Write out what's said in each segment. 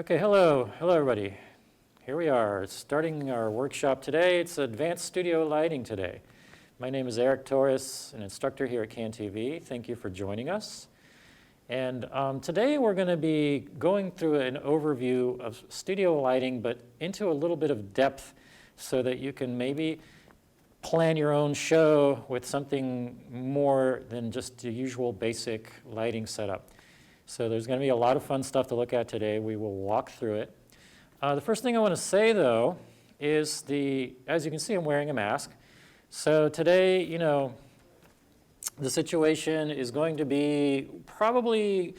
Okay, hello everybody. Here we are, starting our workshop today. It's advanced studio lighting today. My name is Eric Torres, an instructor here at CAN-TV. Thank you for joining us. And today we're going to be going through an overview of studio lighting, but into a little bit of depth so that you can maybe plan your own show with something more than just the usual basic lighting setup. So there's going to be a lot of fun stuff to look at today. We will walk through it. The first thing I want to say, though, is as you can see, I'm wearing a mask. So today, the situation is going to be probably,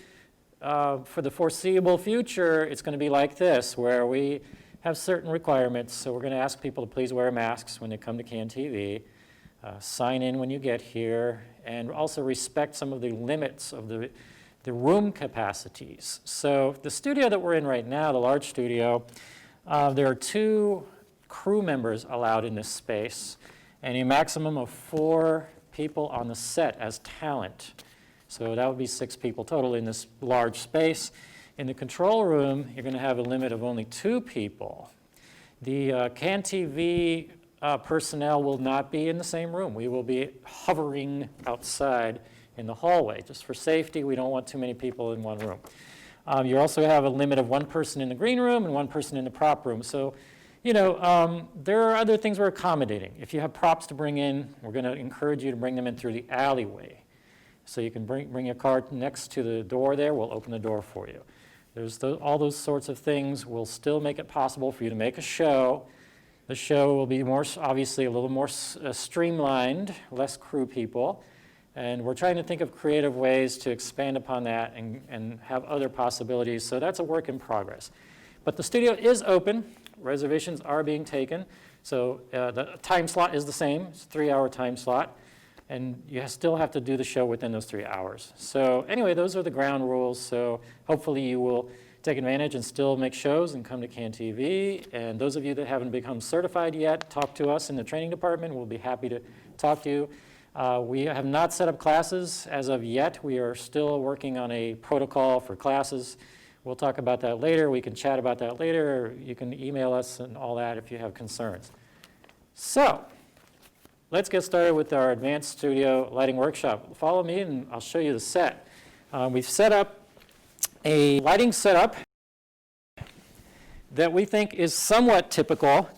for the foreseeable future, it's going to be like this, where we have certain requirements. So we're going to ask people to please wear masks when they come to CAN-TV, sign in when you get here, and also respect some of the limits of the room capacities. So the studio that we're in right now, the large studio, there are 2 crew members allowed in this space and a maximum of 4 people on the set as talent. So that would be 6 people total in this large space. In the control room, you're going to have a limit of only 2 people. The CAN-TV personnel will not be in the same room. We will be hovering outside in the hallway. Just for safety, we don't want too many people in one room. You also have a limit of 1 person in the green room and 1 person in the prop room. So, there are other things we're accommodating. If you have props to bring in, we're going to encourage you to bring them in through the alleyway. So you can bring your car next to the door there. We'll open the door for you. There's all those sorts of things will still make it possible for you to make a show. The show will be obviously a little more streamlined, less crew people. And we're trying to think of creative ways to expand upon that and have other possibilities. So that's a work in progress. But the studio is open. Reservations are being taken. So the time slot is the same. It's a 3-hour time slot. And you still have to do the show within those 3 hours. So anyway, those are the ground rules. So hopefully you will take advantage and still make shows and come to CAN-TV. And those of you that haven't become certified yet, talk to us in the training department. We'll be happy to talk to you. We have not set up classes as of yet. We are still working on a protocol for classes. We'll talk about that later. We can chat about that later. You can email us and all that if you have concerns. So let's get started with our advanced studio lighting workshop. Follow me and I'll show you the set. We've set up a lighting setup that we think is somewhat typical.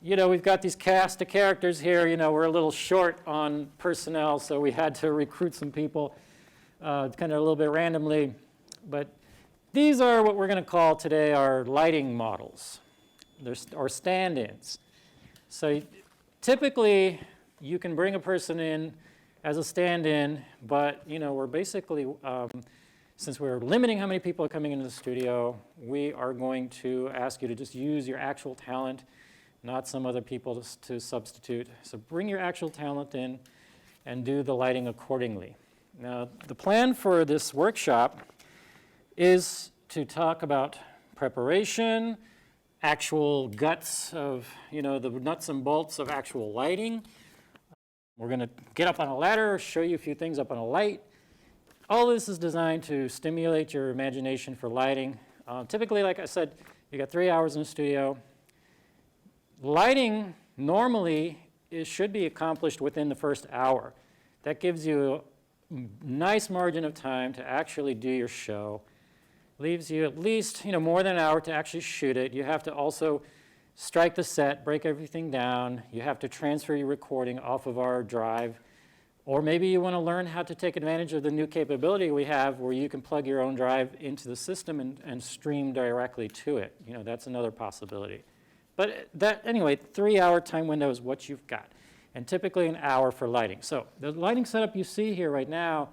We've got these cast of characters here. We're a little short on personnel, so we had to recruit some people kind of a little bit randomly. But these are what we're going to call today our lighting models, or stand-ins. So typically, you can bring a person in as a stand-in, but we're basically, since we're limiting how many people are coming into the studio, we are going to ask you to just use your actual talent, not some other people to substitute. So bring your actual talent in and do the lighting accordingly. Now, the plan for this workshop is to talk about preparation, actual guts of, the nuts and bolts of actual lighting. We're going to get up on a ladder, show you a few things up on a light. All this is designed to stimulate your imagination for lighting. Typically, like I said, you got 3 hours in the studio. Lighting normally should be accomplished within the first hour. That gives you a nice margin of time to actually do your show. Leaves you at least more than an hour to actually shoot it. You have to also strike the set, break everything down. You have to transfer your recording off of our drive. Or maybe you want to learn how to take advantage of the new capability we have where you can plug your own drive into the system and stream directly to it. That's another possibility. But anyway, 3-hour time window is what you've got, and typically an hour for lighting. So the lighting setup you see here right now,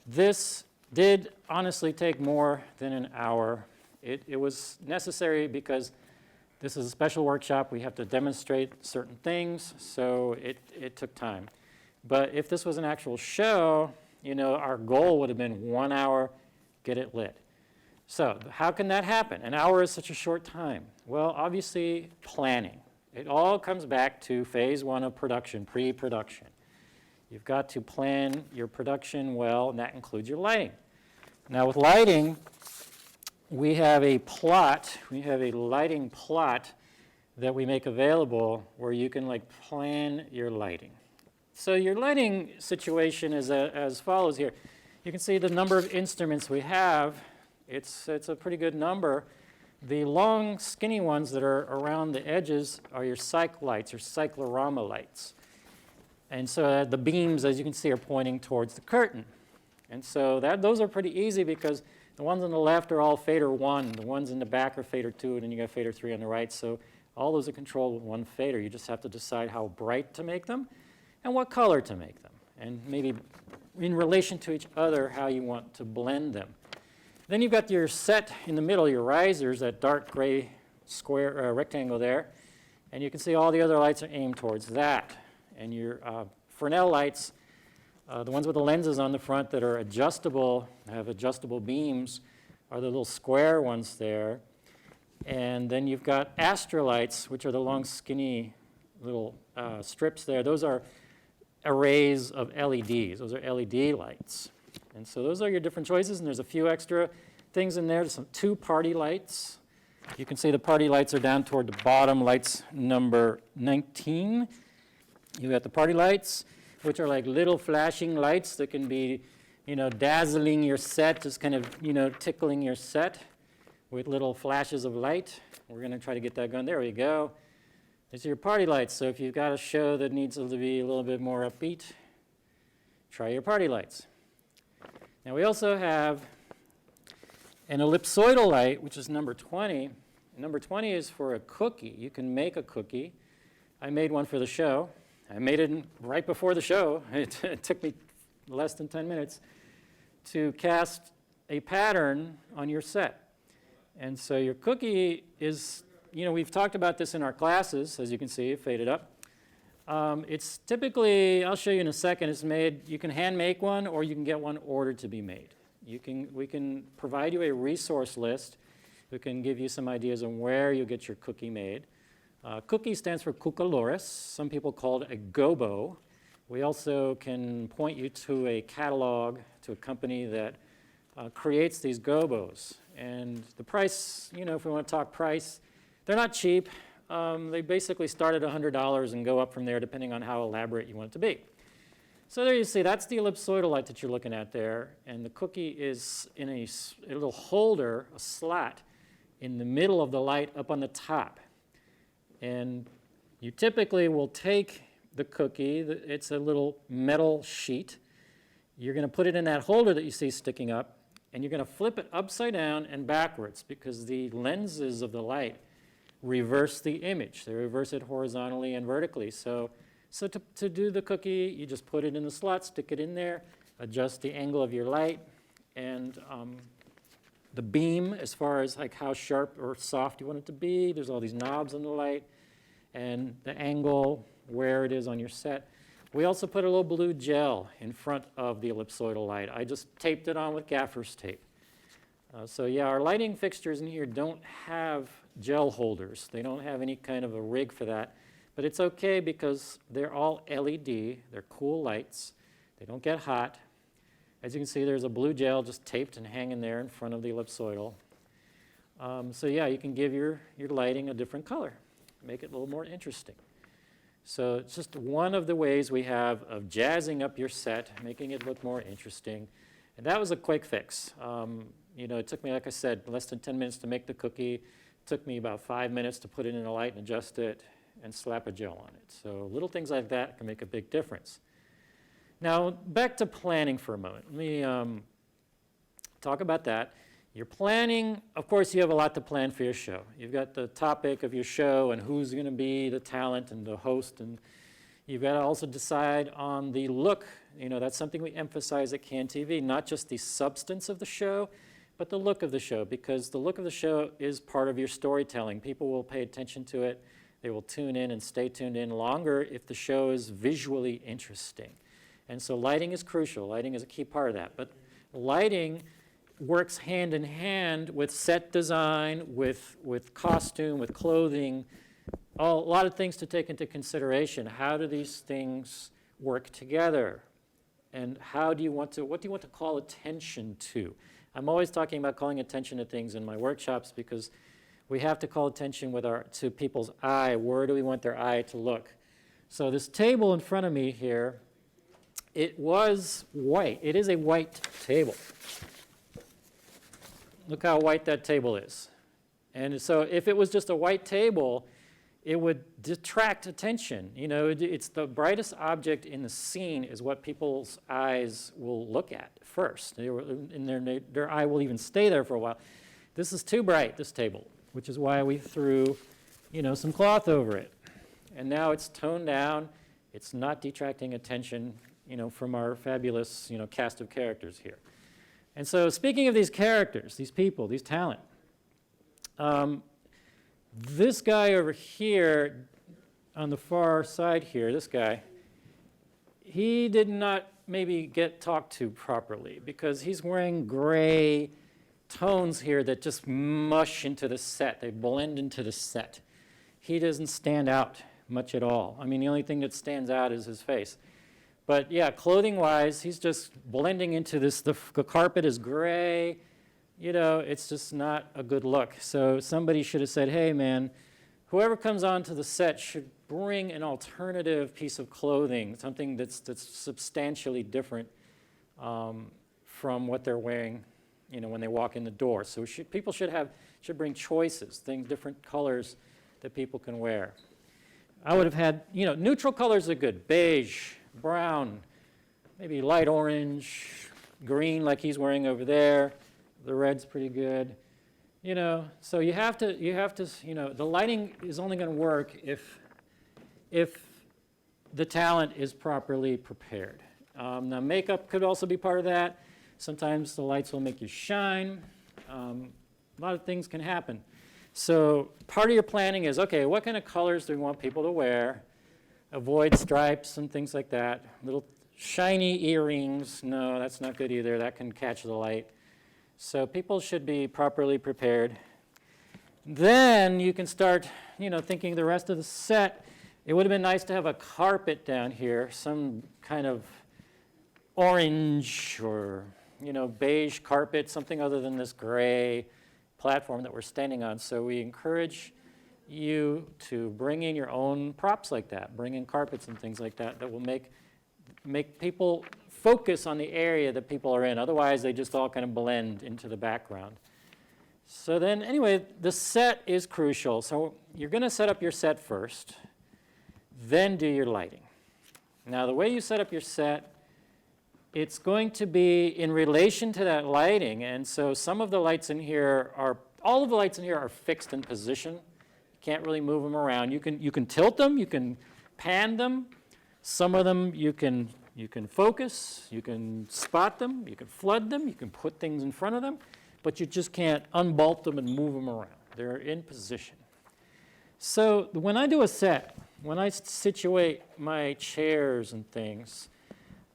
this did honestly take more than an hour. It was necessary because this is a special workshop. We have to demonstrate certain things, so it took time. But if this was an actual show, our goal would have been 1 hour, get it lit. So how can that happen? An hour is such a short time. Well, obviously, planning. It all comes back to phase 1 of production, pre-production. You've got to plan your production well, and that includes your lighting. Now with lighting, we have a plot, we have a lighting plot that we make available where you can like plan your lighting. So your lighting situation is as follows here. You can see the number of instruments we have. It's a pretty good number. The long, skinny ones that are around the edges are your cyc lights or cyclorama lights. And so the beams, as you can see, are pointing towards the curtain. And so those are pretty easy because the ones on the left are all fader 1. The ones in the back are fader 2, and then you got fader 3 on the right. So all those are controlled with one fader. You just have to decide how bright to make them and what color to make them, and maybe in relation to each other, how you want to blend them. Then you've got your set in the middle, your risers, that dark gray square rectangle there. And you can see all the other lights are aimed towards that. And your Fresnel lights, the ones with the lenses on the front that are adjustable, have adjustable beams, are the little square ones there. And then you've got Astra lights, which are the long, skinny little strips there. Those are arrays of LEDs. Those are LED lights. And so those are your different choices, and there's a few extra things in there. There's some 2 party lights. You can see the party lights are down toward the bottom, lights number 19. You got the party lights, which are like little flashing lights that can be, dazzling your set, just kind of, tickling your set with little flashes of light. We're going to try to get that going. There we go. These are your party lights. So if you've got a show that needs to be a little bit more upbeat, try your party lights. Now we also have an ellipsoidal light, which is number 20. Number 20 is for a cookie. You can make a cookie. I made one for the show. I made it right before the show. It took me less than 10 minutes to cast a pattern on your set. And so your cookie is, we've talked about this in our classes, as you can see, faded up. It's typically, I'll show you in a second, it's made, you can hand make one or you can get one ordered to be made. We can provide you a resource list. We can give you some ideas on where you get your cookie made. Cookie stands for cucalores. Some people call it a gobo. We also can point you to a catalog, to a company that creates these gobos. And the price, if we want to talk price, they're not cheap. They basically start at $100 and go up from there depending on how elaborate you want it to be. So there you see, that's the ellipsoidal light that you're looking at there. And the cookie is in a little holder, a slot, in the middle of the light up on the top. And you typically will take the cookie, it's a little metal sheet. You're going to put it in that holder that you see sticking up, and you're going to flip it upside down and backwards because the lenses of the light reverse the image. They reverse it horizontally and vertically. So to do the cookie, you just put it in the slot, stick it in there, adjust the angle of your light, and the beam, as far as like how sharp or soft you want it to be, there's all these knobs on the light, and the angle, where it is on your set. We also put a little blue gel in front of the ellipsoidal light. I just taped it on with gaffer's tape. So yeah, our lighting fixtures in here don't have gel holders. They don't have any kind of a rig for that. But it's okay because they're all LED. They're cool lights. They don't get hot. As you can see, there's a blue gel just taped and hanging there in front of the ellipsoidal. So yeah, you can give your lighting a different color, make it a little more interesting. So it's just one of the ways we have of jazzing up your set, making it look more interesting. And that was a quick fix. It took me, like I said, less than 10 minutes to make the cookie. It took me about 5 minutes to put it in the light and adjust it and slap a gel on it. So little things like that can make a big difference. Now, back to planning for a moment. Let me talk about that. You're planning, of course, you have a lot to plan for your show. You've got the topic of your show and who's going to be the talent and the host, and you've got to also decide on the look. That's something we emphasize at CanTV, not just the substance of the show, but the look of the show, because the look of the show is part of your storytelling. People will pay attention to it. They will tune in and stay tuned in longer if the show is visually interesting. And so lighting is crucial. Lighting is a key part of that. But lighting works hand in hand with set design, with costume, with clothing, a lot of things to take into consideration. How do these things work together? And what do you want to call attention to? I'm always talking about calling attention to things in my workshops because we have to call attention to people's eye. Where do we want their eye to look? So this table in front of me here, it was white. It is a white table. Look how white that table is. And so if it was just a white table, it would detract attention. You know, it's the brightest object in the scene is what people's eyes will look at first. And their eye will even stay there for a while. This is too bright, this table, which is why we threw, some cloth over it. And now it's toned down. It's not detracting attention, from our fabulous, cast of characters here. And so speaking of these characters, these people, these talent, this guy over here on the far side here, this guy, he did not maybe get talked to properly because he's wearing gray tones here that just mush into the set. They blend into the set. He doesn't stand out much at all. I mean, the only thing that stands out is his face. But yeah, clothing-wise, he's just blending into this. The carpet is gray. It's just not a good look. So somebody should have said, hey, man, whoever comes onto the set should bring an alternative piece of clothing, something that's substantially different from what they're wearing, when they walk in the door. So people should bring choices, different colors that people can wear. I would have had, neutral colors are good. Beige, brown, maybe light orange, green like he's wearing over there. The red's pretty good. So you have to, the lighting is only going to work if the talent is properly prepared. Now makeup could also be part of that. Sometimes the lights will make you shine. A lot of things can happen. So part of your planning is, okay, what kind of colors do we want people to wear? Avoid stripes and things like that. Little shiny earrings, no, that's not good either. That can catch the light. So people should be properly prepared. Then you can start, thinking the rest of the set. It would have been nice to have a carpet down here, some kind of orange or, beige carpet, something other than this gray platform that we're standing on. So we encourage you to bring in your own props like that, bring in carpets and things like that will make people focus on the area that people are in. Otherwise, they just all kind of blend into the background. So then, anyway, the set is crucial. So you're going to set up your set first, then do your lighting. Now, the way you set up your set, it's going to be in relation to that lighting. And so some of the lights in here all of the lights in here are fixed in position. You can't really move them around. You can tilt them, you can pan them. Some of them you can focus, you can spot them, you can flood them, you can put things in front of them, but you just can't unbolt them and move them around. They're in position. So when I do a set, when I situate my chairs and things,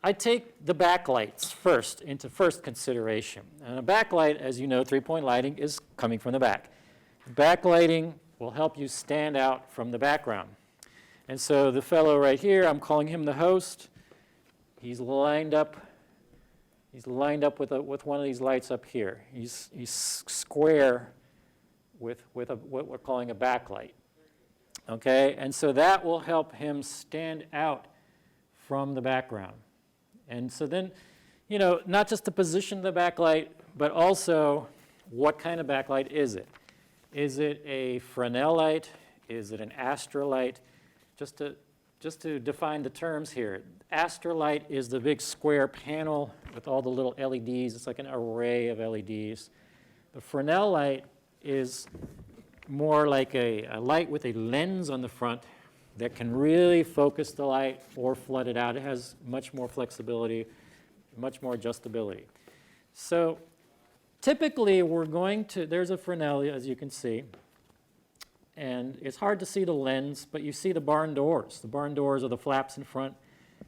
I take the backlights first into first consideration. And a backlight, as you know, three-point lighting is coming from the back. Backlighting will help you stand out from the background. And so the fellow right here, I'm calling him the host. He's lined up with one of these lights up here. He's square with what we're calling a backlight. Okay, and so that will help him stand out from the background. And so then, not just the position of the backlight, but also what kind of backlight is it? Is it a Fresnel light? Is it an Astralight? Just to define the terms here, Astralight is the big square panel with all the little LEDs. It's like an array of LEDs. The Fresnel light is more like a light with a lens on the front that can really focus the light or flood it out. It has much more flexibility, much more adjustability. So typically there's a Fresnel, as you can see, and it's hard to see the lens, but you see the barn doors. The barn doors are the flaps in front.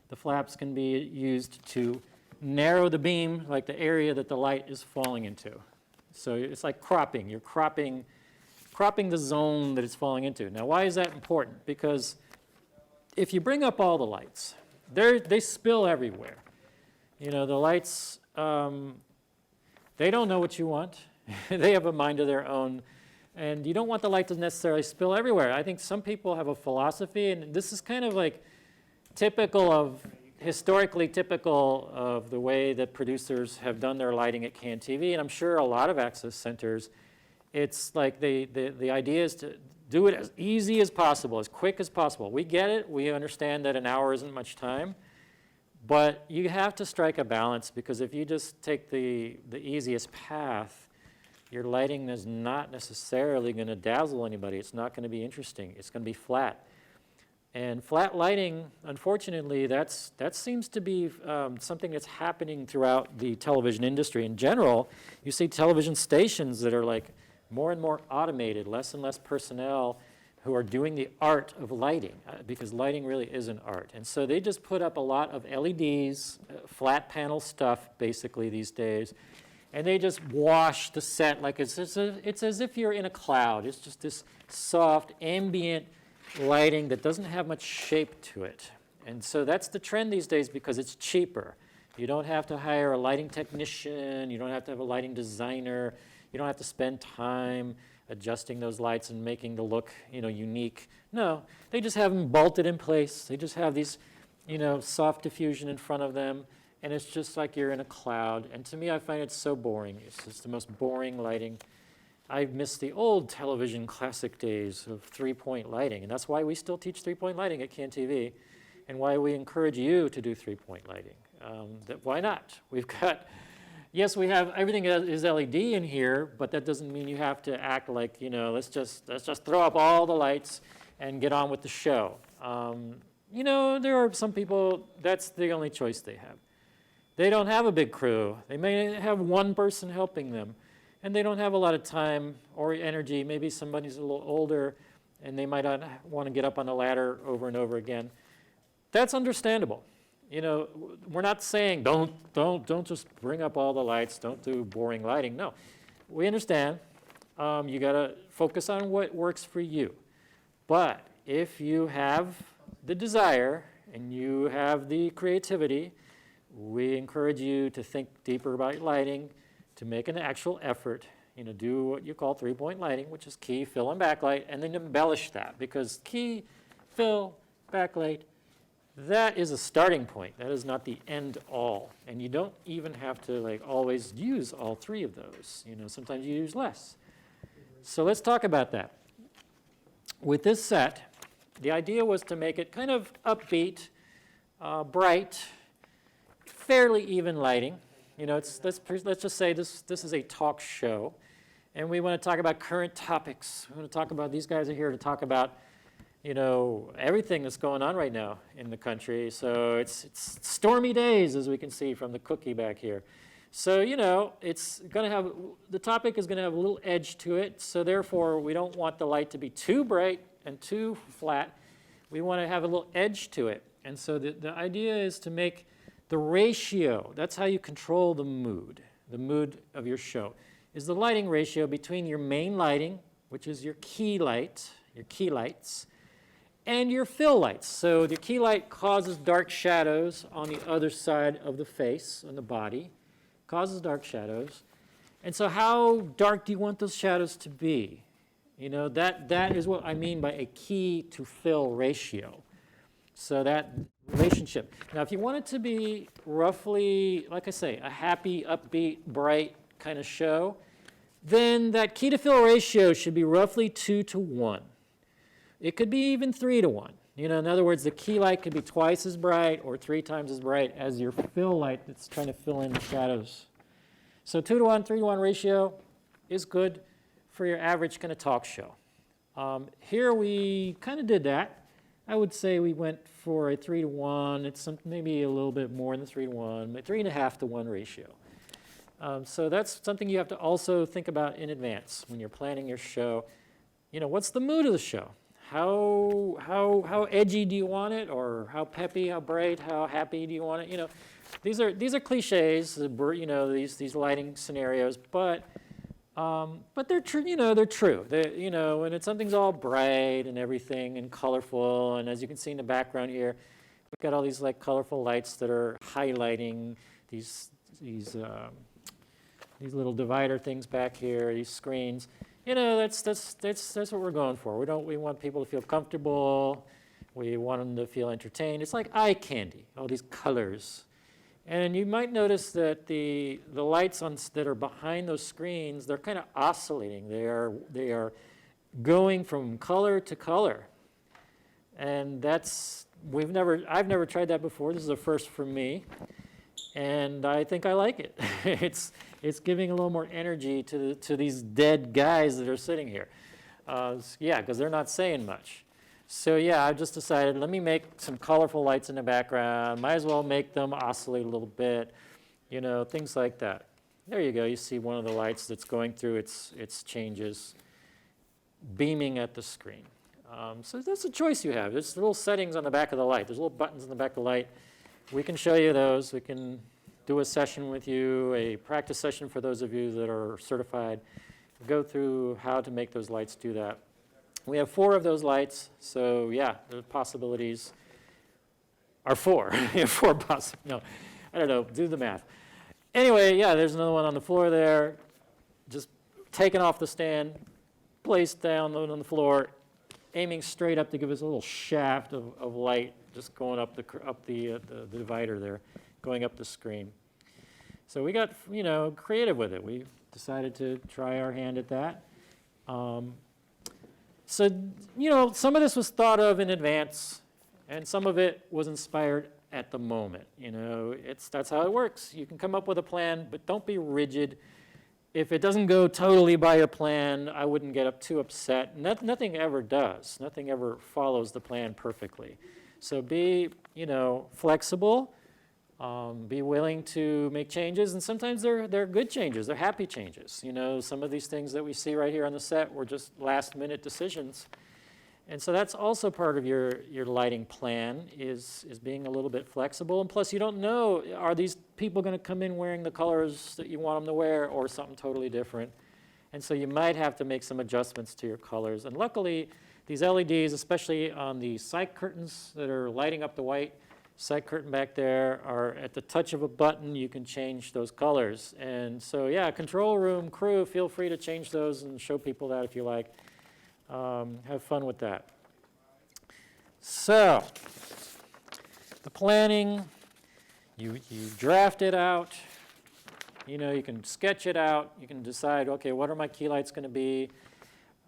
The flaps can be used to narrow the beam, like the area that the light is falling into. So it's like cropping. You're cropping the zone that it's falling into. Now, why is that important? Because if you bring up all the lights, they spill everywhere. The lights, They don't know what you want. They have a mind of their own. And you don't want the light to necessarily spill everywhere. I think some people have a philosophy, and this is kind of like historically typical of the way that producers have done their lighting at CAN TV, and I'm sure a lot of access centers. It's like the idea is to do it as easy as possible, as quick as possible. We get it. We understand that an hour isn't much time. But you have to strike a balance, because if you just take the easiest path, your lighting is not necessarily going to dazzle anybody. It's not going to be interesting. It's going to be flat. And flat lighting, unfortunately, that seems to be something that's happening throughout the television industry in general. You see television stations that are like more and more automated, less and less personnel who are doing the art of lighting, because lighting really is an art. And so they just put up a lot of LEDs, flat panel stuff basically these days, and they just wash the set like it's as if you're in a cloud. It's just this soft, ambient lighting that doesn't have much shape to it. And so that's the trend these days, because it's cheaper. You don't have to hire a lighting technician. You don't have to have a lighting designer. You don't have to spend time adjusting those lights and making the look, unique. No, they just have them bolted in place. They just have these, soft diffusion in front of them, and it's just like you're in a cloud. And to me, I find it so boring. It's just the most boring lighting. I miss the old television classic days of three-point lighting, and that's why we still teach three-point lighting at CAN TV, and why we encourage you to do three-point lighting. Why not? We've got, yes, we have everything is LED in here, but that doesn't mean you have to act like, let's just throw up all the lights and get on with the show. There are some people, that's the only choice they have. They don't have a big crew. They may have one person helping them, and they don't have a lot of time or energy. Maybe somebody's a little older, and they might not want to get up on a ladder over and over again. That's understandable. We're not saying don't just bring up all the lights, don't do boring lighting. No, we understand. You got to focus on what works for you. But if you have the desire and you have the creativity, we encourage you to think deeper about lighting, to make an actual effort, do what you call three-point lighting, which is key, fill, and backlight, and then embellish that, because key, fill, backlight, that is a starting point. That is not the end all. And you don't even have to always use all three of those. Sometimes you use less. So let's talk about that. With this set, the idea was to make it kind of upbeat, bright, fairly even lighting. Let's just say this is a talk show, and we want to talk about current topics. We want to talk about, these guys are here to talk about, everything that's going on right now in the country. So it's stormy days, as we can see from the cookie back here. So, it's going to have, the topic is going to have a little edge to it. So therefore, we don't want the light to be too bright and too flat. We want to have a little edge to it. And so the idea is to make the ratio, that's how you control the mood of your show, is the lighting ratio between your main lighting, which is your key light, your key lights, and your fill lights. So the key light causes dark shadows on the other side of the face, on the body, causes dark shadows. And so how dark do you want those shadows to be? That is what I mean by a key to fill ratio. So that relationship. Now, if you want it to be roughly, like I say, a happy, upbeat, bright kind of show, then that key to fill ratio should be roughly 2 to 1. It could be even 3 to 1. In other words, the key light could be twice as bright or 3 times as bright as your fill light that's trying to fill in the shadows. So 2 to 1, 3 to 1 ratio is good for your average kind of talk show. Here we kind of did that. I would say we went for a 3 to 1. It's maybe a little bit more than 3 to 1, but 3.5 to 1 ratio. So that's something you have to also think about in advance when you're planning your show. What's the mood of the show? How edgy do you want it, or how peppy, how bright, how happy do you want it? These are cliches, these lighting scenarios, but they're true. They're true. When something's all bright and everything and colorful, and as you can see in the background here, we've got all these colorful lights that are highlighting these these little divider things back here, these screens. You know, that's what we're going for. We want people to feel comfortable. We want them to feel entertained. It's like eye candy, all these colors. And you might notice that the lights that are behind those screens, they're kind of oscillating. They are going from color to color. And I've never tried that before. This is a first for me. And I think I like it. It's giving a little more energy to these dead guys that are sitting here. Yeah, because they're not saying much. So yeah, I just decided, let me make some colorful lights in the background. Might as well make them oscillate a little bit, you know, things like that. There you go. You see one of the lights that's going through its changes, beaming at the screen. So that's a choice you have. There's little settings on the back of the light. There's little buttons on the back of the light. We can show you those. We can do a session with you, a practice session for those of you that are certified. Go through how to make those lights do that. We have 4 of those lights, so yeah, the possibilities are 4. You have 4 possible. No, I don't know. Do the math. Anyway, yeah, there's another one on the floor there, just taken off the stand, placed down on the floor, aiming straight up to give us a little shaft of light, just going up the divider there, going up the screen. So we got, you know, creative with it. We decided to try our hand at that. So, you know, some of this was thought of in advance, and some of it was inspired at the moment. You know, that's how it works. You can come up with a plan, but don't be rigid. If it doesn't go totally by your plan, I wouldn't get too upset. Nothing ever does. Nothing ever follows the plan perfectly. So be, you know, flexible. Be willing to make changes, and sometimes they're good changes. They're happy changes. You know, some of these things that we see right here on the set were just last-minute decisions. And so that's also part of your lighting plan is being a little bit flexible. And plus, you don't know, are these people going to come in wearing the colors that you want them to wear or something totally different? And so you might have to make some adjustments to your colors. And luckily, these LEDs, especially on the side curtains that are lighting up the white, side curtain back there, are at the touch of a button, you can change those colors. And so, yeah, control room crew, feel free to change those and show people that if you like. Have fun with that. So, the planning, you draft it out. You know, you can sketch it out. You can decide, okay, what are my key lights going to be?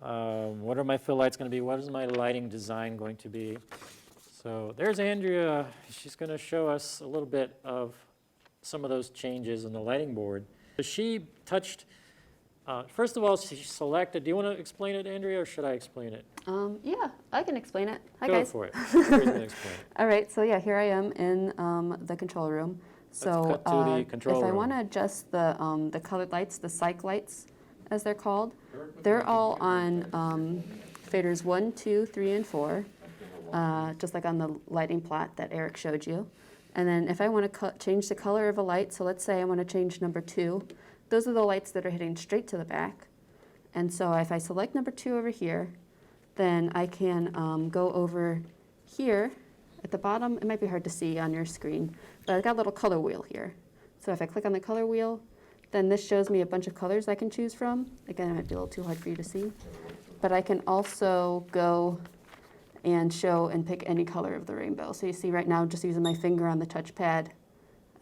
What are my fill lights going to be? What is my lighting design going to be? So there's Andrea. She's going to show us a little bit of some of those changes in the lighting board. She touched, first of all, she selected, do you want to explain it, Andrea, or should I explain it? Yeah, I can explain it. Hi, Go guys. for it. Andrea's going to explain it. All right, so yeah, here I am in the control room. So Let's cut to the control if I room. want to adjust the colored lights, the cyc lights, as they're called, they're all on faders 1, 2, 3, and 4. Just like on the lighting plot that Eric showed you. And then if I want to change the color of a light, so let's say I want to change number 2, those are the lights that are hitting straight to the back. And so if I select number 2 over here, then I can go over here at the bottom. It might be hard to see on your screen, but I've got a little color wheel here. So if I click on the color wheel, then this shows me a bunch of colors I can choose from. Again, it might be a little too hard for you to see. But I can also go and show and pick any color of the rainbow. So you see right now, just using my finger on the touchpad,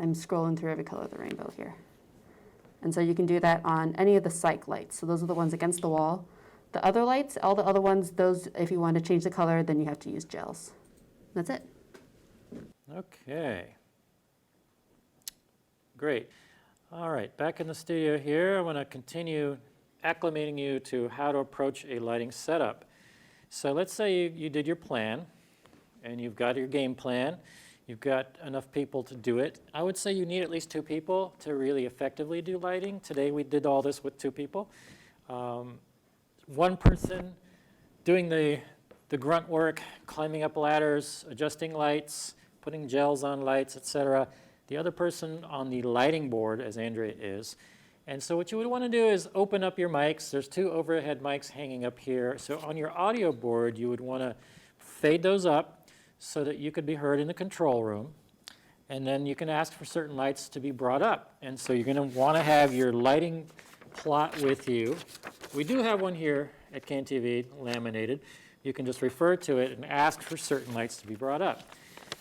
I'm scrolling through every color of the rainbow here. And so you can do that on any of the cyc lights. So those are the ones against the wall. The other lights, all the other ones, those, if you want to change the color, then you have to use gels. That's it. Okay. Great. All right, back in the studio here, I want to continue acclimating you to how to approach a lighting setup. So let's say you did your plan, and you've got your game plan. You've got enough people to do it. I would say you need at least 2 people to really effectively do lighting. Today we did all this with 2 people. One person doing the grunt work, climbing up ladders, adjusting lights, putting gels on lights, etc. The other person on the lighting board, as Andrea is. And so what you would want to do is open up your mics. There's 2 overhead mics hanging up here. So on your audio board, you would want to fade those up so that you could be heard in the control room. And then you can ask for certain lights to be brought up. And so you're going to want to have your lighting plot with you. We do have one here at CanTV, laminated. You can just refer to it and ask for certain lights to be brought up.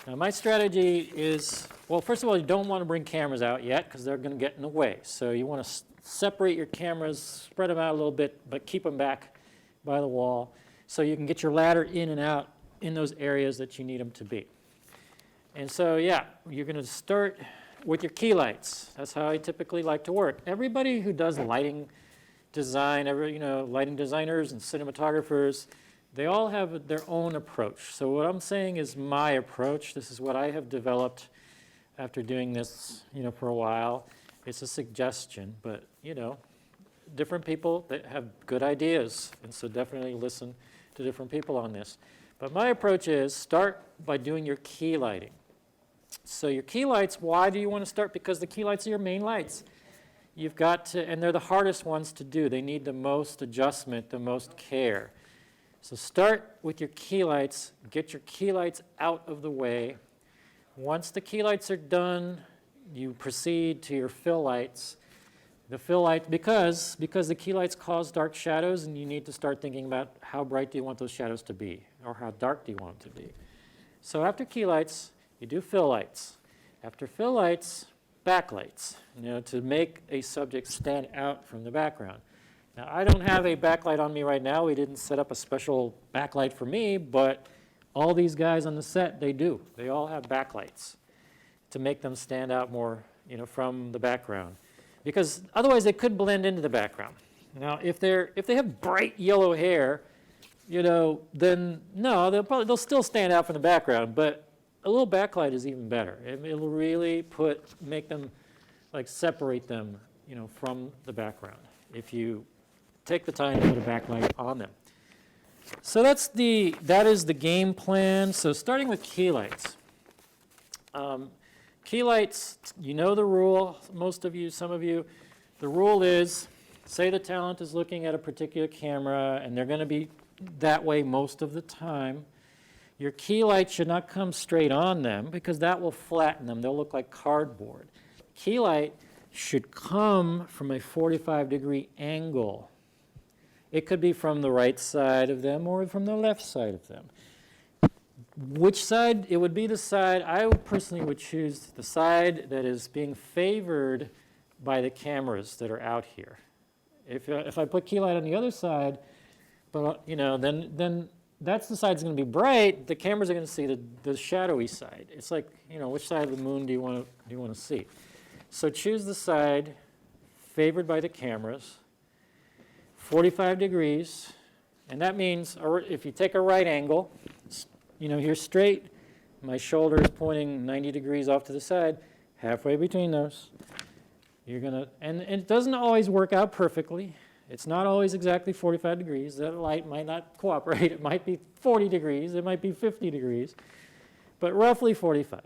Now my strategy is, well, first of all, you don't want to bring cameras out yet because they're going to get in the way. So you want to separate your cameras, spread them out a little bit, but keep them back by the wall so you can get your ladder in and out in those areas that you need them to be. And so, yeah, you're going to start with your key lights. That's how I typically like to work. Everybody who does lighting design, lighting designers and cinematographers, they all have their own approach. So what I'm saying is my approach. This is what I have developed after doing this, for a while. It's a suggestion, but, different people that have good ideas. And so definitely listen to different people on this. But my approach is start by doing your key lighting. So your key lights, why do you want to start? Because the key lights are your main lights. You've got to, and they're the hardest ones to do. They need the most adjustment, the most care. So start with your key lights, get your key lights out of the way. Once the key lights are done, you proceed to your fill lights. The fill light, because the key lights cause dark shadows, and you need to start thinking about how bright do you want those shadows to be, or how dark do you want them to be. So after key lights, you do fill lights. After fill lights, backlights, to make a subject stand out from the background. Now, I don't have a backlight on me right now. We didn't set up a special backlight for me, but all these guys on the set, they do. They all have backlights to make them stand out more, from the background. Because otherwise they could blend into the background. Now, if they have bright yellow hair, then no, they'll still stand out from the background, but a little backlight is even better. It'll really make them, separate them, from the background if you take the time to put a backlight on them. So that is the game plan. So starting with key lights. Key lights, the rule, most of you, some of you. The rule is, say the talent is looking at a particular camera and they're going to be that way most of the time. Your key light should not come straight on them because that will flatten them. They'll look like cardboard. Key light should come from a 45-degree angle. It could be from the right side of them or from the left side of them. Which side? It would be the side, I personally would choose the side that is being favored by the cameras that are out here. If I put key light on the other side, but then that's the side that's going to be bright. The cameras are going to see the shadowy side. It's like, which side of the moon do you want to see? So choose the side favored by the cameras, 45 degrees, and that means, or if you take a right angle, here straight, my shoulder is pointing 90 degrees off to the side, halfway between those. You're going to, and it doesn't always work out perfectly. It's not always exactly 45 degrees. That light might not cooperate. It might be 40 degrees. It might be 50 degrees, but roughly 45.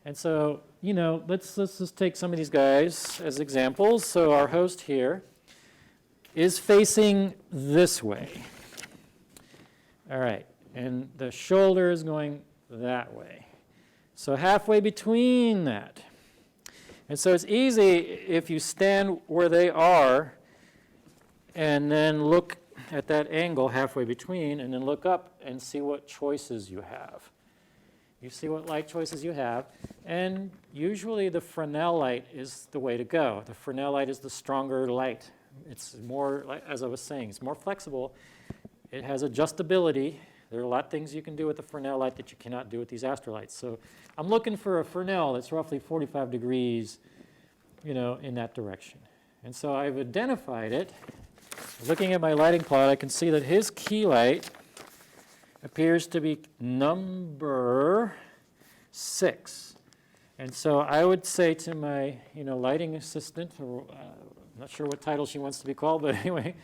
And so, let's just take some of these guys as examples. So our host here is facing this way. All right, and the shoulder is going that way. So halfway between that. And so it's easy if you stand where they are and then look at that angle halfway between and then look up and see what choices you have. You see what light choices you have, and usually the Fresnel light is the way to go. The Fresnel light is the stronger light. It's more, as I was saying, it's more flexible. It has adjustability. There are a lot of things you can do with the Fresnel light that you cannot do with these Astrolights. So I'm looking for a Fresnel that's roughly 45 degrees, in that direction. And so I've identified it. Looking at my lighting plot, I can see that his key light appears to be number 6. And so I would say to my, lighting assistant, or I'm not sure what title she wants to be called, but anyway,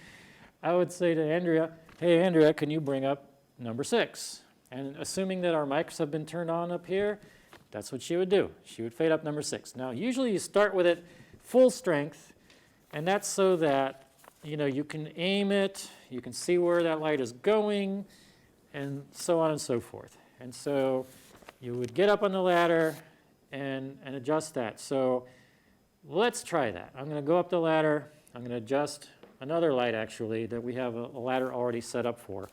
I would say to Andrea, hey, Andrea, can you bring up number 6? And assuming that our mics have been turned on up here, that's what she would do. She would fade up number 6. Now, usually you start with it full strength, and that's so that, you can aim it, you can see where that light is going, and so on and so forth. And so you would get up on the ladder, and adjust that. So let's try that. I'm going to go up the ladder. I'm going to adjust another light, actually, that we have a ladder already set up for.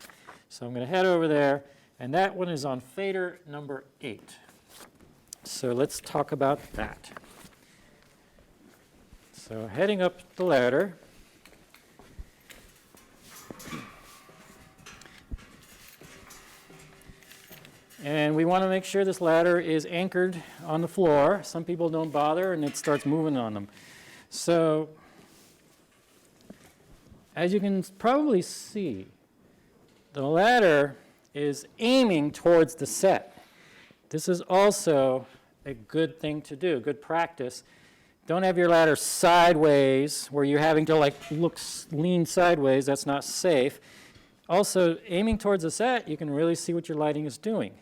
So I'm going to head over there, and that one is on fader number 8. So let's talk about that. So heading up the ladder. And we want to make sure this ladder is anchored on the floor. Some people don't bother, and it starts moving on them. So as you can probably see, the ladder is aiming towards the set. This is also a good thing to do, good practice. Don't have your ladder sideways where you're having to lean sideways. That's not safe. Also, aiming towards the set, you can really see what your lighting is doing.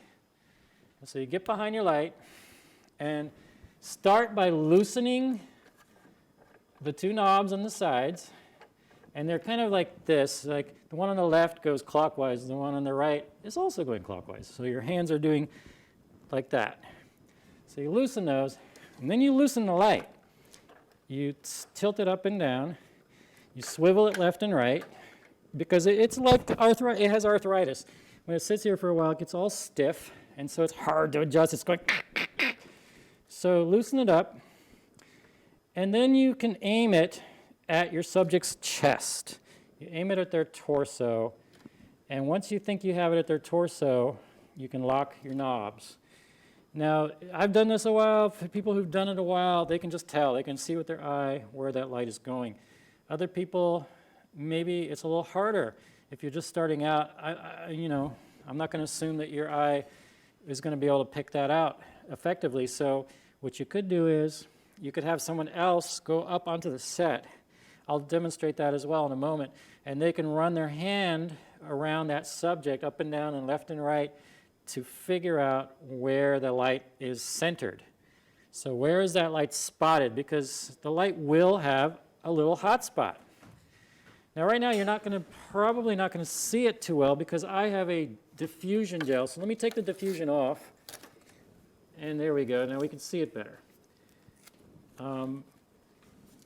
So you get behind your light and start by loosening the two knobs on the sides. And they're kind of like this, like the one on the left goes clockwise, the one on the right is also going clockwise. So your hands are doing like that. So you loosen those, and then you loosen the light. You tilt it up and down. You swivel it left and right, because it's like it has arthritis. When it sits here for a while, it gets all stiff, and so it's hard to adjust. It's going. So loosen it up, and then you can aim it at your subject's chest. You aim it at their torso, and once you think you have it at their torso, you can lock your knobs. Now, I've done this a while. For people who've done it a while, they can just tell. They can see with their eye where that light is going. Other people, maybe it's a little harder. If you're just starting out, I'm not going to assume that your eye is going to be able to pick that out effectively. So what you could do is you could have someone else go up onto the set. I'll demonstrate that as well in a moment. And they can run their hand around that subject up and down and left and right to figure out where the light is centered. So where is that light spotted? Because the light will have a little hot spot. Now right now you're probably not going to see it too well because I have a diffusion gel. So let me take the diffusion off. And there we go. Now we can see it better.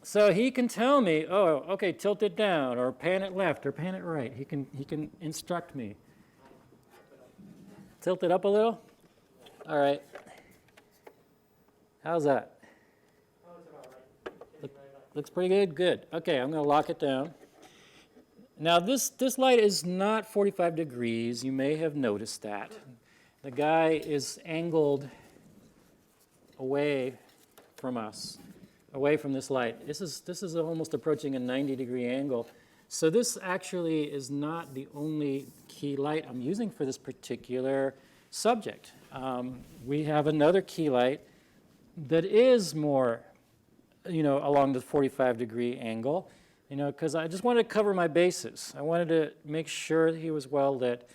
So he can tell me, oh, okay, tilt it down, or pan it left, or pan it right. He can instruct me. Tilt it up a little. All right. How's that? Looks pretty good? Good. Okay, I'm going to lock it down. Now, this light is not 45 degrees. You may have noticed that. The guy is angled away from us, away from this light. This is almost approaching a 90-degree angle. So this actually is not the only key light I'm using for this particular subject. We have another key light that is more, along the 45-degree angle, because I just wanted to cover my bases. I wanted to make sure that he was well lit,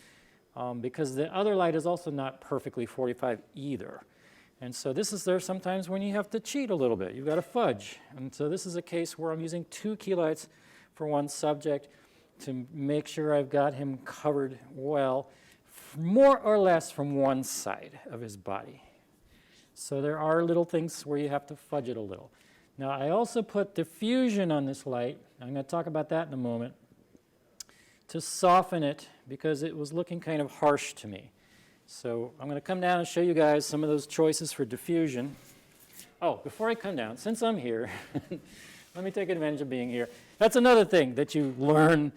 because the other light is also not perfectly 45 either. And so there's sometimes when you have to cheat a little bit. You've got to fudge. And so this is a case where I'm using 2 key lights for one subject to make sure I've got him covered well, more or less from one side of his body. So there are little things where you have to fudge it a little. Now I also put diffusion on this light. I'm going to talk about that in a moment, to soften it because it was looking kind of harsh to me. So I'm going to come down and show you guys some of those choices for diffusion. Oh, before I come down, since I'm here, let me take advantage of being here. That's another thing that you learn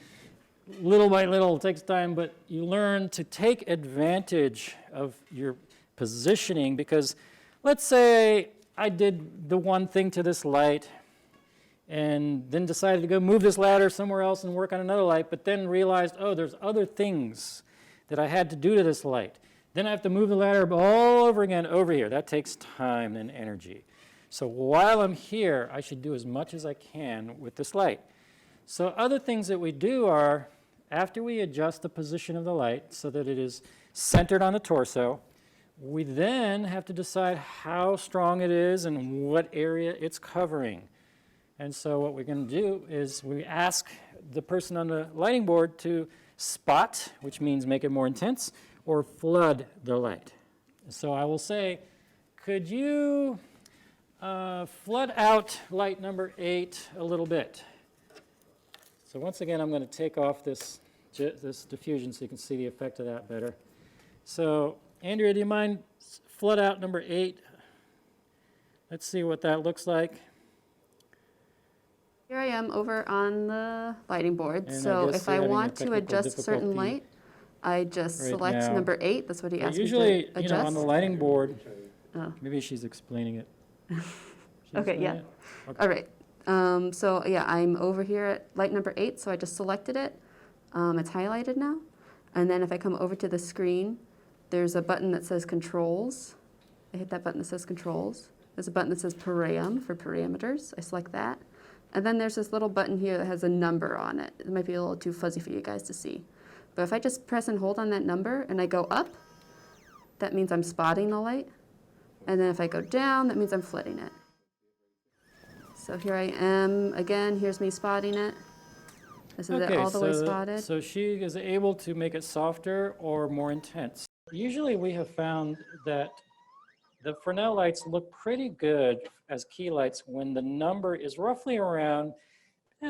little by little. It takes time, but you learn to take advantage of your positioning, because let's say I did the one thing to this light and then decided to go move this ladder somewhere else and work on another light, but then realized, oh, there's other things that I had to do to this light. Then I have to move the ladder all over again over here. That takes time and energy. So while I'm here, I should do as much as I can with this light. So other things that we do are, after we adjust the position of the light so that it is centered on the torso, we then have to decide how strong it is and what area it's covering. And so what we're going to do is we ask the person on the lighting board to spot, which means make it more intense, or flood the light. So I will say, could you flood out light number 8 a little bit? So once again, I'm going to take off this diffusion so you can see the effect of that better. So Andrea, do you mind flood out number 8? Let's see what that looks like. Here I am over on the lighting board. And so I guess if you're I having a want to technical adjust certain difficulty light, I just right select now. number 8. That's what he asked Usually, me to adjust. on the lighting board, Oh. maybe she's explaining it. She's Okay, yeah. explaining it? Okay. All right. So yeah, I'm over here at light number 8, so I just selected it. It's highlighted now. And then if I come over to the screen, there's a button that says Controls. I hit that button that says Controls. There's a button that says Param for parameters. I select that. And then there's this little button here that has a number on it. It might be a little too fuzzy for you guys to see. But if I just press and hold on that number and I go up, that means I'm spotting the light. And then if I go down, that means I'm flooding it. So here I am again. Here's me spotting it. This is it all the way spotted. So she is able to make it softer or more intense. Usually we have found that the Fresnel lights look pretty good as key lights when the number is roughly around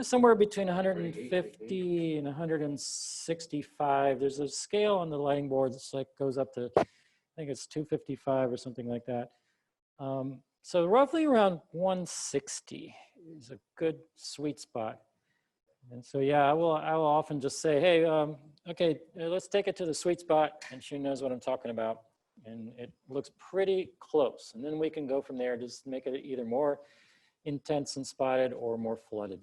somewhere between 150 and 165. There's a scale on the lighting board that's like goes up to, I think it's 255 or something like that. So roughly around 160 is a good sweet spot. And so, yeah, I will often just say, hey, okay, let's take it to the sweet spot, and she knows what I'm talking about. And it looks pretty close. And then we can go from there, just make it either more intense and spotted or more flooded.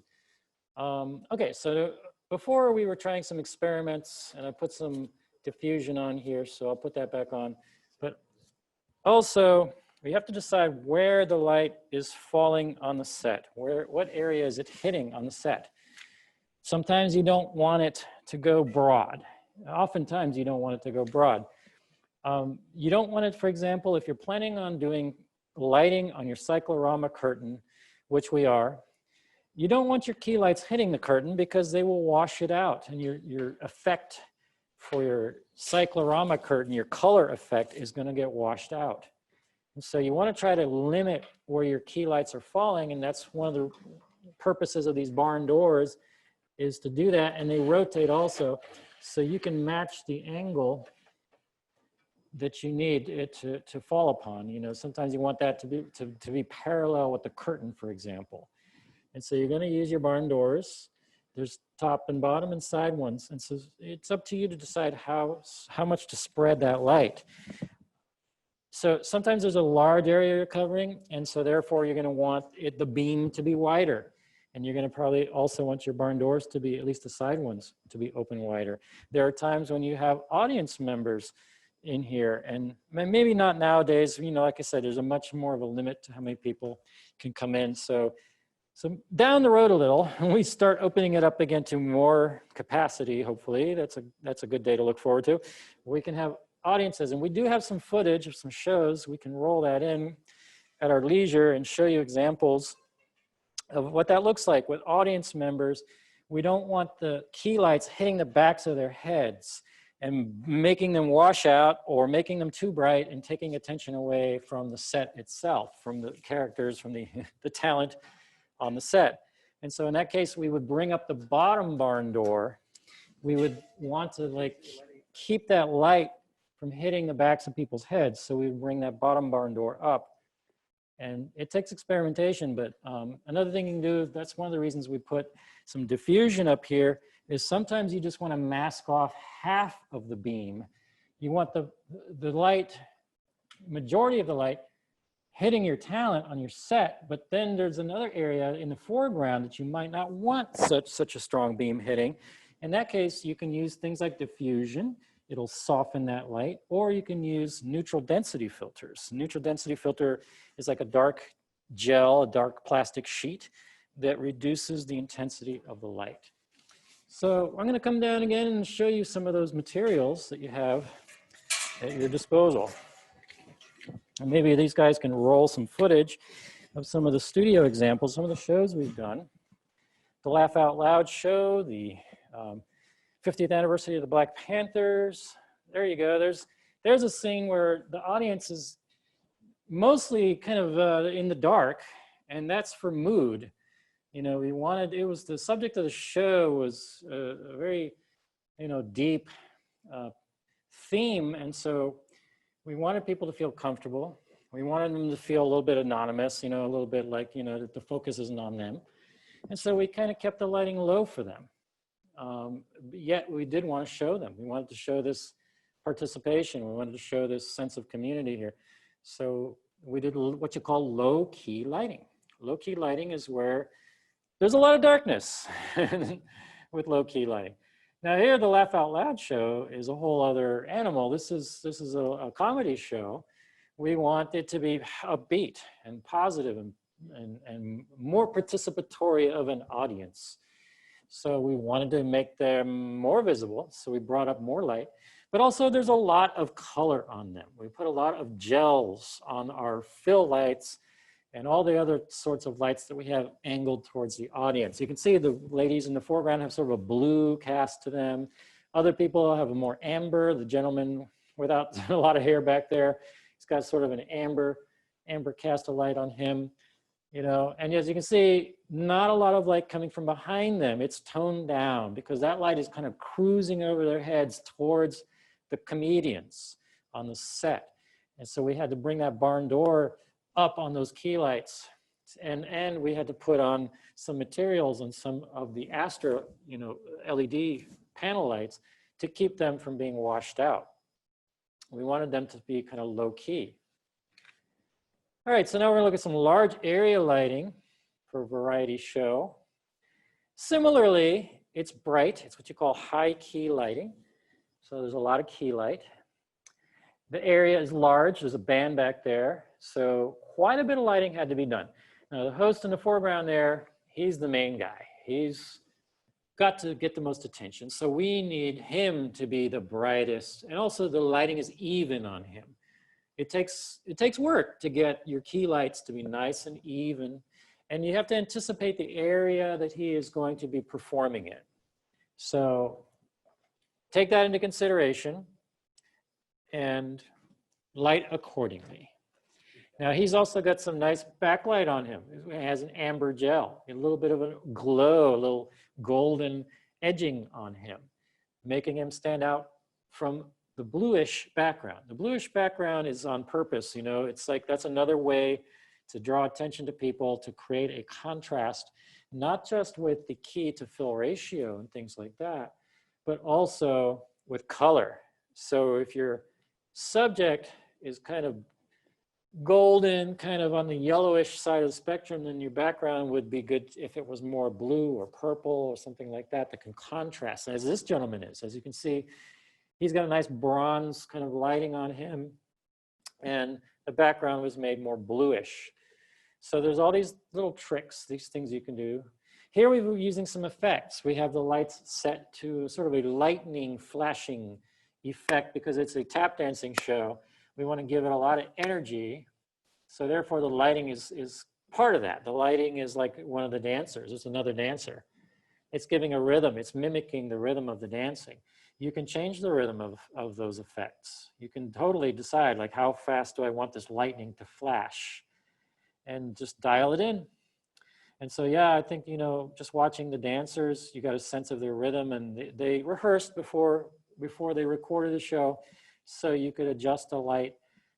Okay, so before we were trying some experiments, and I put some diffusion on here, so I'll put that back on. But also, we have to decide where the light is falling on the set. What area is it hitting on the set? Sometimes you don't want it to go broad. Oftentimes you don't want it to go broad. You don't want it, for example, if you're planning on doing lighting on your cyclorama curtain, which we are, you don't want your key lights hitting the curtain because they will wash it out, and your effect for your cyclorama curtain, your color effect, is going to get washed out. And so you want to try to limit where your key lights are falling, and that's one of the purposes of these barn doors, is to do that, and they rotate also, so you can match the angle that you need it to fall upon. You know, sometimes you want that to be parallel with the curtain, for example. And so you're going to use your barn doors. There's top and bottom and side ones, and so it's up to you to decide how much to spread that light. So sometimes there's a large area you're covering, and so therefore you're going to want the beam to be wider. And you're going to probably also want your barn doors to be, at least the side ones, to be open wider. There are times when you have audience members in here, and maybe not nowadays, you know, like I said, there's a much more of a limit to how many people can come in. So down the road a little, when we start opening it up again to more capacity, hopefully, that's a good day to look forward to. We can have audiences, and we do have some footage of some shows. We can roll that in at our leisure and show you examples of what that looks like with audience members. We don't want the key lights hitting the backs of their heads and making them wash out or making them too bright and taking attention away from the set itself, from the characters, from the talent on the set. And so in that case, we would bring up the bottom barn door. We would want to like keep that light from hitting the backs of people's heads. So we would bring that bottom barn door up. And it takes experimentation, but another thing you can do, that's one of the reasons we put some diffusion up here, is sometimes you just want to mask off half of the beam. You want the light, majority of the light, hitting your talent on your set, but then there's another area in the foreground that you might not want such a strong beam hitting. In that case, you can use things like diffusion. It'll soften that light, or you can use neutral density filters. Neutral density filter is like a dark gel, a dark plastic sheet that reduces the intensity of the light. So I'm going to come down again and show you some of those materials that you have at your disposal. And maybe these guys can roll some footage of some of the studio examples, some of the shows we've done. The Laugh Out Loud show, the 50th anniversary of the Black Panthers. There you go. There's a scene where the audience is mostly kind of in the dark, and that's for mood. You know, we wanted, it was the subject of the show was a very, you know, deep uh, theme. And so we wanted people to feel comfortable. We wanted them to feel a little bit anonymous, you know, a little bit like, you know, that the focus isn't on them. And so we kind of kept the lighting low for them. Yet we did want to show them. We wanted to show this participation. We wanted to show this sense of community here. So we did what you call low-key lighting. Low-key lighting is where there's a lot of darkness with low-key lighting. Now here, the Laugh Out Loud show is a whole other animal. This is a comedy show. We want it to be upbeat and positive and more participatory of an audience. So we wanted to make them more visible. So we brought up more light, but also there's a lot of color on them. We put a lot of gels on our fill lights and all the other sorts of lights that we have angled towards the audience. You can see the ladies in the foreground have sort of a blue cast to them. Other people have a more amber. The gentleman without a lot of hair back there, he's got sort of an amber cast of light on him. You know, and as you can see, not a lot of light coming from behind them. It's toned down because that light is kind of cruising over their heads towards the comedians on the set. And so we had to bring that barn door up on those key lights. And we had to put on some materials on some of the Astra, you know, LED panel lights to keep them from being washed out. We wanted them to be kind of low key. All right, so now we're gonna look at some large area lighting for a variety show. Similarly, it's bright. It's what you call high key lighting. So there's a lot of key light. The area is large. There's a band back there. So quite a bit of lighting had to be done. Now the host in the foreground there, he's the main guy. He's got to get the most attention. So we need him to be the brightest. And also the lighting is even on him. It takes work to get your key lights to be nice and even, and you have to anticipate the area that he is going to be performing in. So take that into consideration and light accordingly. Now he's also got some nice backlight on him. He has an amber gel, a little bit of a glow, a little golden edging on him, making him stand out from the bluish background. The bluish background is on purpose, you know, it's like that's another way to draw attention to people, to create a contrast, not just with the key to fill ratio and things like that, but also with color. So if your subject is kind of golden, kind of on the yellowish side of the spectrum, then your background would be good if it was more blue or purple or something like that that can contrast, as this gentleman is. As you can see, he's got a nice bronze kind of lighting on him, and the background was made more bluish. So there's all these little tricks, these things you can do. Here we were using some effects. We have the lights set to sort of a lightning flashing effect because it's a tap dancing show. We want to give it a lot of energy. So therefore the lighting is part of that. The lighting is like one of the dancers. It's another dancer. It's giving a rhythm. It's mimicking the rhythm of the dancing. You can change the rhythm of those effects. You can totally decide like how fast do I want this lightning to flash and just dial it in. And so, yeah, I think, you know, just watching the dancers, you got a sense of their rhythm, and they rehearsed before they recorded the show, so you could adjust the light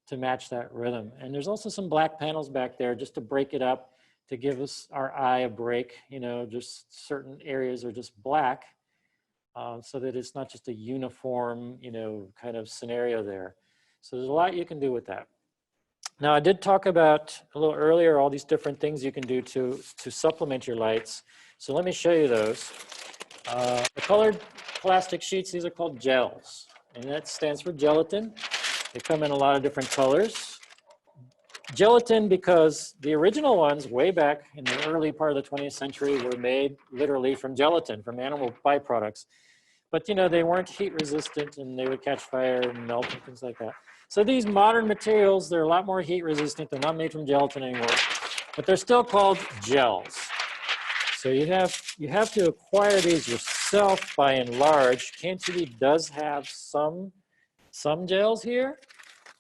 to match that rhythm. And there's also some black panels back there just to break it up, to give us our eye a break, you know, just certain areas are just black. So that it's not just a uniform, you know, kind of scenario there. So there's a lot you can do with that. Now, I did talk about a little earlier all these different things you can do to supplement your lights. So let me show you those. The colored plastic sheets, these are called gels, and that stands for gelatin. They come in a lot of different colors. Gelatin because the original ones way back in the early part of the 20th century were made literally from gelatin, from animal byproducts. But you know, they weren't heat resistant and they would catch fire and melt and things like that. So these modern materials, they're a lot more heat resistant. They're not made from gelatin anymore, but they're still called gels. So you have to acquire these yourself by and large. CanTV does have some gels here,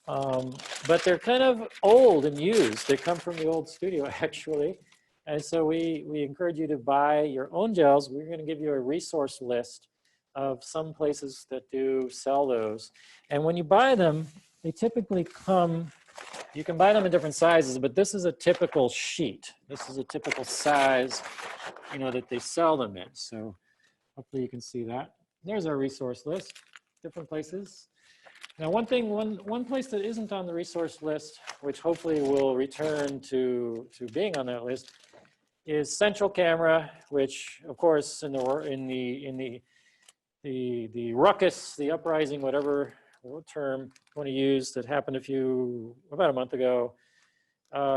But they're kind of old and used. They come from the old studio, actually. And so we encourage you to buy your own gels. We're going to give you a resource list of some places that do sell those. And when you buy them, they typically come, you can buy them in different sizes, but this is a typical sheet. This is a typical size, that they sell them in. So hopefully you can see that. There's our resource list, different places. Now, one place that isn't on the resource list, which hopefully will return to being on that list, is central camera, which, of course, in the ruckus, the uprising, whatever term you want to use, that happened about a month ago,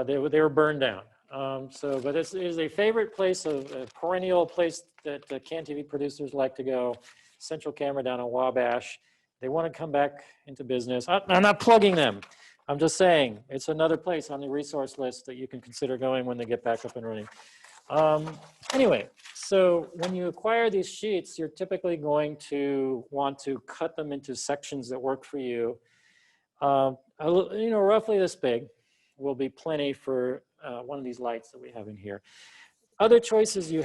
they were burned down. But it is a favorite place, a perennial place that CAN TV producers like to go. Central camera down in Wabash. They want to come back into business. I'm not plugging them. I'm just saying it's another place on the resource list that you can consider going when they get back up and running. Anyway, so when you acquire these sheets, you're typically going to want to cut them into sections that work for you. Roughly this big will be plenty for one of these lights that we have in here. Other choices you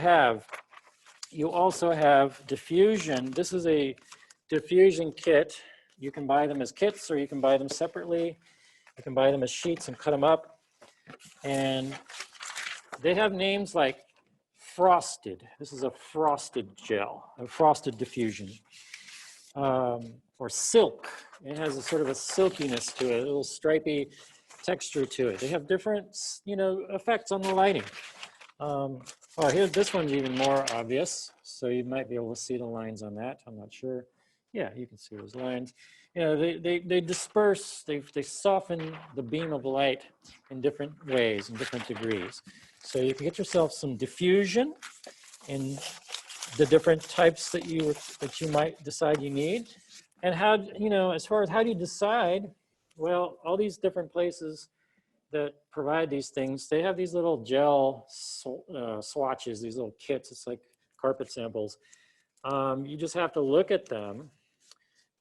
also have diffusion. This is a diffusion kit. You can buy them as kits or you can buy them separately. You can buy them as sheets and cut them up. And they have names like frosted. This is a frosted gel, a frosted diffusion. Or silk. It has a sort of a silkiness to it, a little stripy texture to it. They have different, effects on the lighting. Here's this one's even more obvious. So you might be able to see the lines on that. I'm not sure. Yeah, you can see those lines. They disperse, they soften the beam of light in different ways, in different degrees. So you can get yourself some diffusion in the different types that you might decide you need. And as far as how do you decide, well, all these different places that provide these things, they have these little gel swatches, these little kits. It's like carpet samples. You just have to look at them.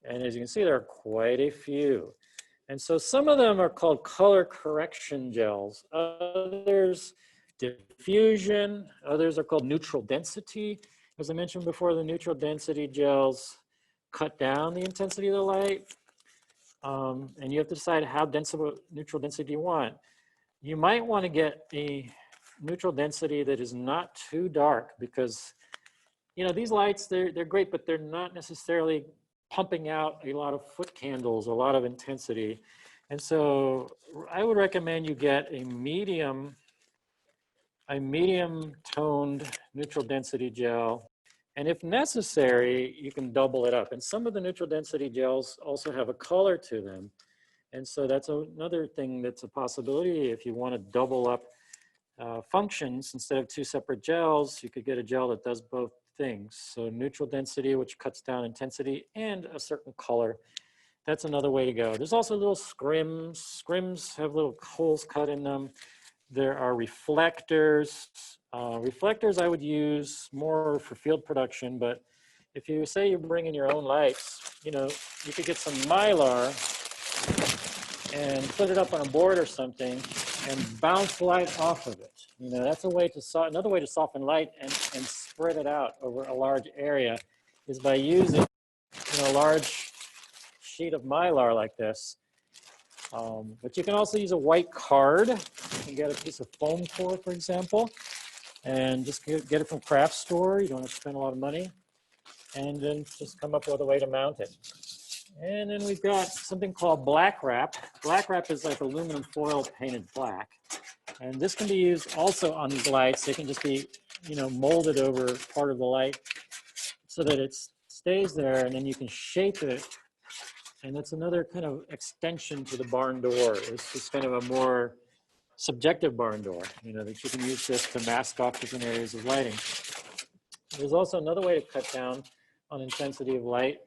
And as you can see, there are quite a few. And so some of them are called color correction gels. Others, diffusion. Others are called neutral density. As I mentioned before, the neutral density gels cut down the intensity of the light. And you have to decide how dense of a neutral density you want. You might want to get a neutral density that is not too dark because, these lights, they're great, but they're not necessarily pumping out a lot of foot candles, a lot of intensity. And so I would recommend you get a medium toned neutral density gel. And if necessary, you can double it up. And some of the neutral density gels also have a color to them. And so that's another thing that's a possibility. If you want to double up functions, instead of two separate gels, you could get a gel that does both things. So neutral density, which cuts down intensity, and a certain color. That's another way to go. There's also little scrims. Scrims have little holes cut in them. There are reflectors. Reflectors I would use more for field production, but if you say you bring in your own lights, you could get some Mylar and put it up on a board or something and bounce light off of it. That's a way to another way to soften light and spread it out over a large area is by using a large sheet of Mylar like this. But you can also use a white card. You can get a piece of foam core, for example, and just get it from craft store. You don't have to spend a lot of money. And then just come up with a way to mount it. And then we've got something called black wrap. Black wrap is like aluminum foil painted black. And this can be used also on these lights. They can just be, molded over part of the light so that it stays there, and then you can shape it. And that's another kind of extension to the barn door. It's just kind of a more subjective barn door, that you can use this to mask off different areas of lighting. There's also another way to cut down on intensity of light.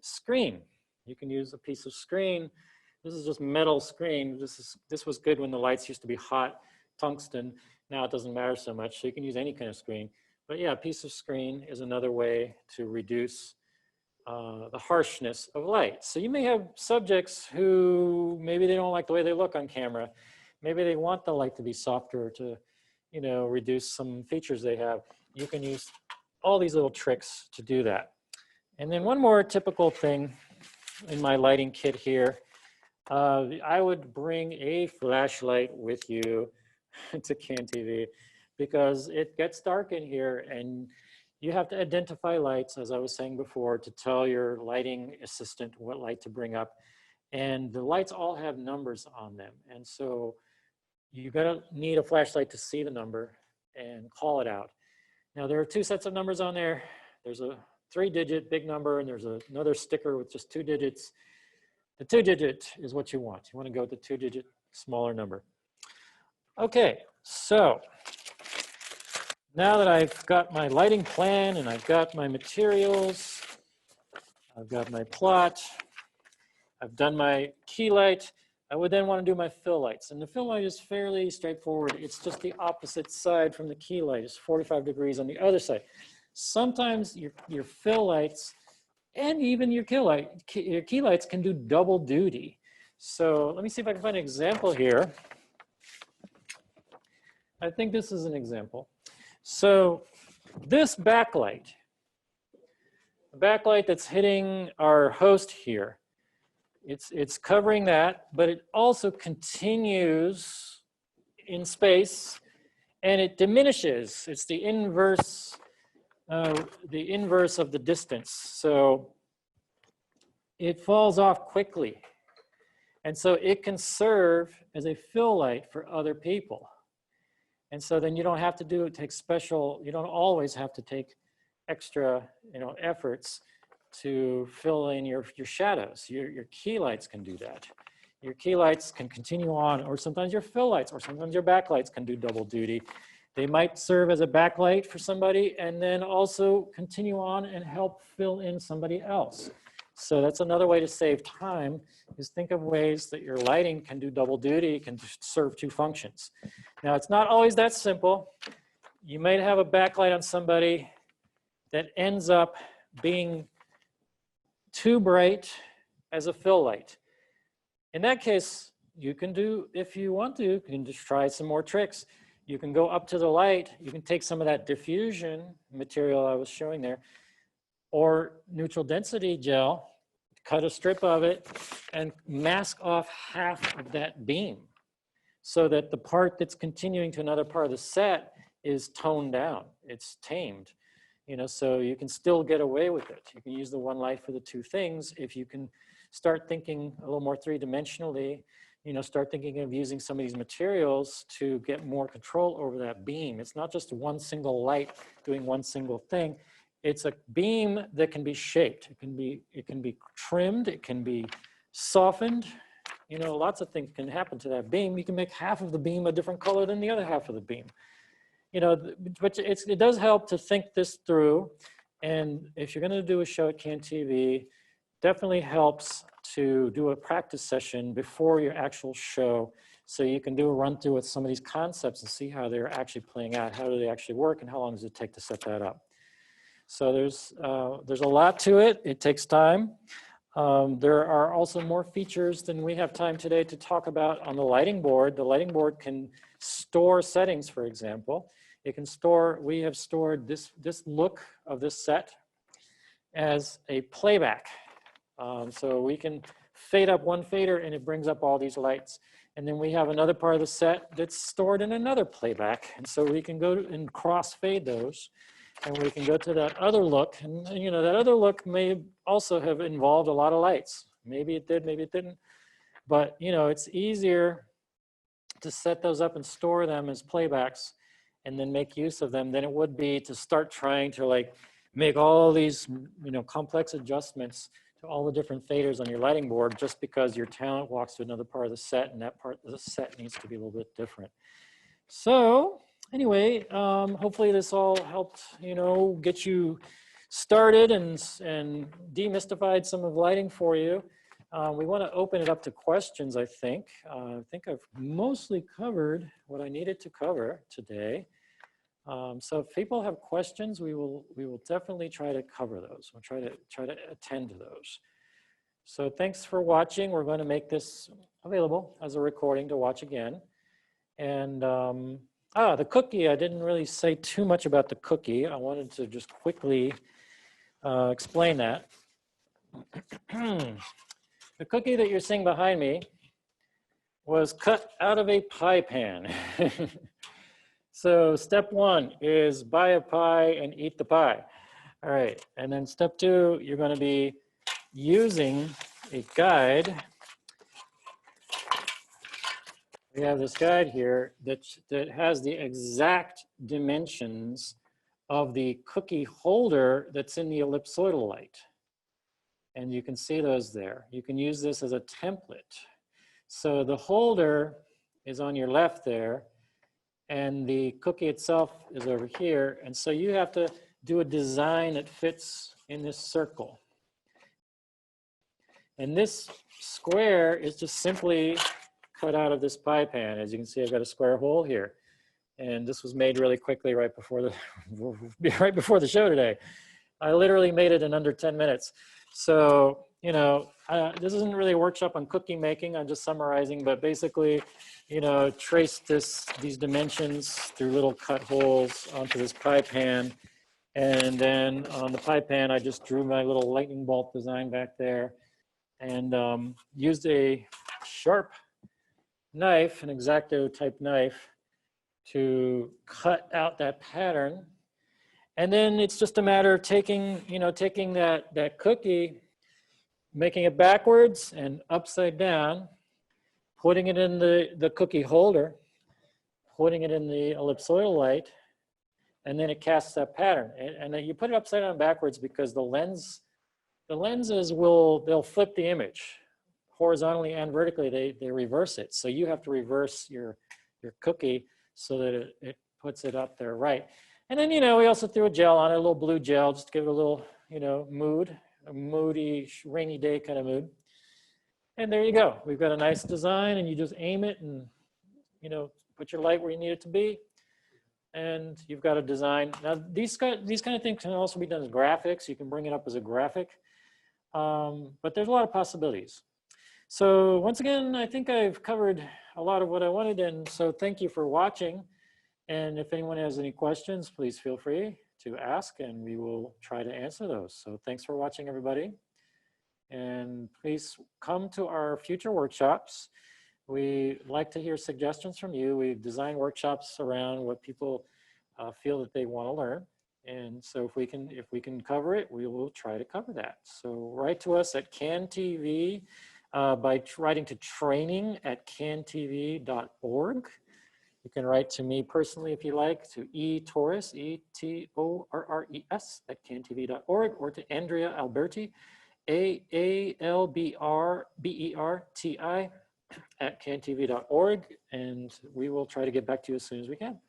Screen. You can use a piece of screen. This is just metal screen. This was good when the lights used to be hot tungsten. Now it doesn't matter so much, so you can use any kind of screen. But yeah, a piece of screen is another way to reduce the harshness of light. So you may have subjects who maybe they don't like the way they look on camera. Maybe they want the light to be softer to, you know, reduce some features they have. You can use all these little tricks to do that. And then one more typical thing in my lighting kit here, I would bring a flashlight with you to CanTV because it gets dark in here and you have to identify lights, as I was saying before, to tell your lighting assistant what light to bring up. And the lights all have numbers on them. And so you're gonna need a flashlight to see the number and call it out. Now there are two sets of numbers on there. There's a 3-digit big number and there's another sticker with just 2 digits. The 2-digit is what you want. You want to go with the 2-digit smaller number. Okay, so now that I've got my lighting plan and I've got my materials, I've got my plot, I've done my key light, I would then want to do my fill lights. And the fill light is fairly straightforward. It's just the opposite side from the key light. It's 45 degrees on the other side. Sometimes your fill lights and even your key lights can do double duty. So let me see if I can find an example here. I think this is an example. So this backlight, the backlight that's hitting our host here, it's covering that, but it also continues in space and it diminishes. It's the inverse of the distance. So it falls off quickly. And so it can serve as a fill light for other people. And so then you don't have to take special, you don't always have to take extra, efforts to fill in your shadows. Your key lights can do that. Your key lights can continue on, or sometimes your fill lights, or sometimes your backlights can do double duty. They might serve as a backlight for somebody and then also continue on and help fill in somebody else. So that's another way to save time, is think of ways that your lighting can do double duty, can serve 2 functions. Now, it's not always that simple. You might have a backlight on somebody that ends up being too bright as a fill light. In that case, you can do, if you want to, you can just try some more tricks. You can go up to the light, you can take some of that diffusion material I was showing there, or neutral density gel, cut a strip of it, and mask off half of that beam so that the part that's continuing to another part of the set is toned down, it's tamed. So you can still get away with it. You can use the one light for the 2 things. If you can start thinking a little more 3-dimensionally, start thinking of using some of these materials to get more control over that beam. It's not just one single light doing one single thing. It's a beam that can be shaped. It can be trimmed. It can be softened. Lots of things can happen to that beam. You can make half of the beam a different color than the other half of the beam. But it does help to think this through. And if you're going to do a show at CanTV, definitely helps to do a practice session before your actual show, so you can do a run through with some of these concepts and see how they're actually playing out, how do they actually work, and how long does it take to set that up. So there's a lot to it. It takes time. There are also more features than we have time today to talk about on the lighting board. The lighting board can store settings, for example. It can store, we have stored this look of this set as a playback. So we can fade up one fader and it brings up all these lights. And then we have another part of the set that's stored in another playback. And so we can go and cross fade those. And we can go to that other look, and that other look may also have involved a lot of lights. Maybe it did, maybe it didn't. But it's easier to set those up and store them as playbacks and then make use of them than it would be to start trying to make all these complex adjustments to all the different faders on your lighting board just because your talent walks to another part of the set and that part of the set needs to be a little bit different. So anyway, hopefully this all helped, get you started and demystified some of lighting for you. We want to open it up to questions, I think. I think I've mostly covered what I needed to cover today. So if people have questions, we will definitely try to cover those. We'll try to attend to those. So thanks for watching. We're going to make this available as a recording to watch again. And the cookie, I didn't really say too much about the cookie. I wanted to just quickly explain that. The cookie that you're seeing behind me was cut out of a pie pan. So step one is buy a pie and eat the pie. All right, and then step two, you're going to be using a guide. We have this guide here that has the exact dimensions of the cookie holder that's in the ellipsoidal light. And you can see those there. You can use this as a template. So the holder is on your left there, and the cookie itself is over here. And so you have to do a design that fits in this circle. And this square is just simply cut out of this pie pan. As you can see, I've got a square hole here. And this was made really quickly right before the show today. I literally made it in under 10 minutes. So, you know, this isn't really a workshop on cookie making. I'm just summarizing, but basically, you know, traced these dimensions through little cut holes onto this pie pan. And then on the pie pan, I just drew my little lightning bolt design back there and used a sharp knife, an X-Acto type knife, to cut out that pattern. And then it's just a matter of taking that cookie, making it backwards and upside down, putting it in the cookie holder, putting it in the ellipsoidal light, and then it casts that pattern. And then you put it upside down backwards because the lenses they'll flip the image horizontally and vertically. They reverse it. So you have to reverse your cookie so that it puts it up there right. And then, you know, we also threw a gel on it, a little blue gel, just to give it a little, you know, mood, a moody, rainy day kind of mood. And there you go. We've got a nice design, and you just aim it and, you know, put your light where you need it to be. And you've got a design. Now, these kind of things can also be done as graphics. You can bring it up as a graphic. But there's a lot of possibilities. So once again, I think I've covered a lot of what I wanted. And so thank you for watching. And if anyone has any questions, please feel free to ask, and we will try to answer those. So thanks for watching, everybody. And please come to our future workshops. We like to hear suggestions from you. We've designed workshops around what people feel that they want to learn. And so if we can cover it, we will try to cover that. So write to us at CanTV by writing to training@cantv.org. You can write to me personally if you like, to eTorres, ETORRES @cantv.org, or to Andrea Alberti, ALBERTI @cantv.org, and we will try to get back to you as soon as we can.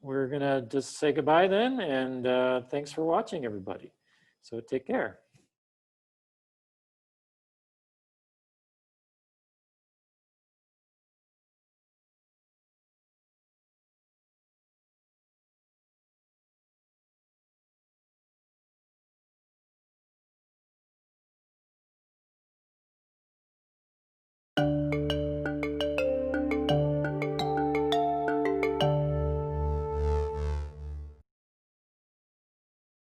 We're gonna just say goodbye then, and thanks for watching, everybody. So take care.